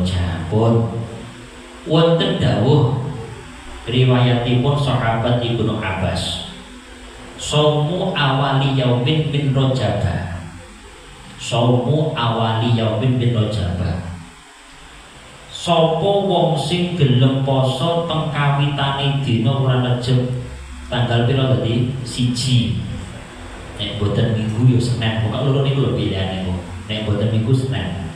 Rajab. Wonten dawuh riwayatipun sahabat Ibnu Abbas, saumu awali yaumin min Rajab, saumu awali yaumin min Rajab. Sapa wong sing gelem poso teng kawitane dina wulan Rajab tanggal pira tadi? 1. Nek boten minggu yo Senin, pokoke loro niku lho pilihane niku. Nek boten minggu Senin.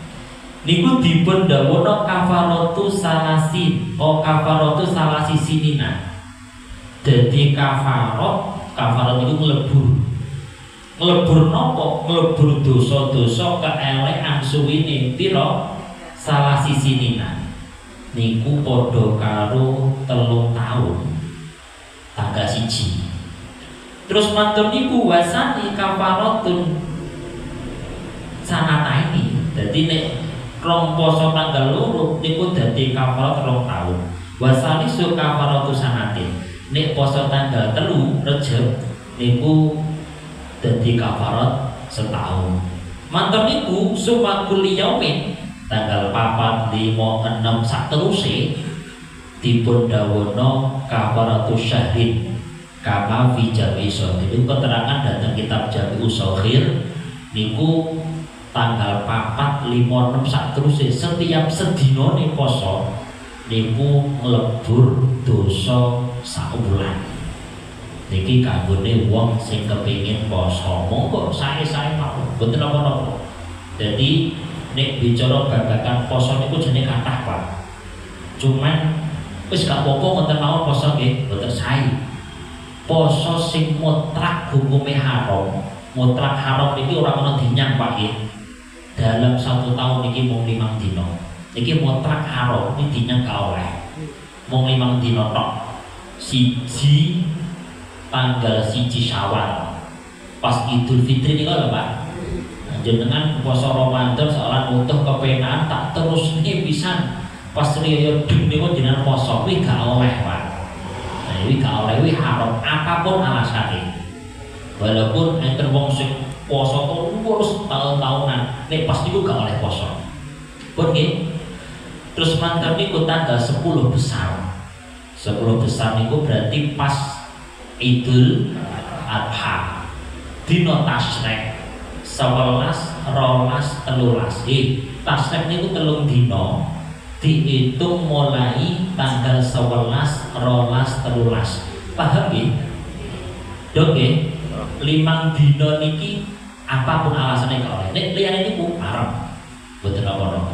Niku dipun dawono kafaratu salasi, kafaratu salasi sinina. Dadi kafarat niku nglebur napa? Nglebur dosa-dosa keelekan suwine pira? Salasi sinina. Niku padha karo 3 tahun. Tanggal 1. Terus matur niku wasani kafaratun sanata ini. Dadi nek rong poso tanggal loro niku dadi kafarat 2 tahun. Wasani su kafaratu sanate. Nek poso tanggal 3 Rejab niku dadi kafarat setahun. Matur niku sumakul yaumin tanggal 4, 5, 6 sateruse dipun dawono kafaratu syahrin kama fi jami sohir. Itu keterangan datang kitab Jami Usohir niku tanggal 4, 5, 6 sateruse setiap sedinone poso niku nglebur dosa saulan. Niki kanggone wong sing kepengin poso monggo sae-sae mawon, boten napa-napa. Dadi nek bicara babagan poso niku jenenge kathah, Pak. Cuman wis gak apa-apa ngoten mawon poso nggih, boten sae. Poso sing mutlak hukume haram. Mutlak haram iki ora ana dinyang, Pak nggih. Dalam 1 tahun niki mung 5 dina. Niki mutlak haram, iki dinyang gak oleh. Mung 5 dina tok. 1 tanggal 1 Syawal. Pas Idul Fitri niku lho, Pak. Jenengan puasa Ramadan seorang utuh kepenan tak terus ini pisan pas riyo ding niku jenengan poso kuwi gak oleh, Pak. Nah iki gak oleh, kuwi haram apapun alasane. Walaupun enten wong sing poso terus tahun-tahunan, nek pas niku gak oleh poso. Pun nggih. Terus mantap niku tanggal 10 besar. 10 besar niku berarti pas Idul Adha. Dina Tasyrik 11, 12, 13. Tasyrik niku 3 dina dihitung mulai tanggal 11, 12, 13. Paham nggih? Dok nggih? 5 dina niki apapun alasannya gak oleh. Nek liyane niku haram. Boten apa-apa.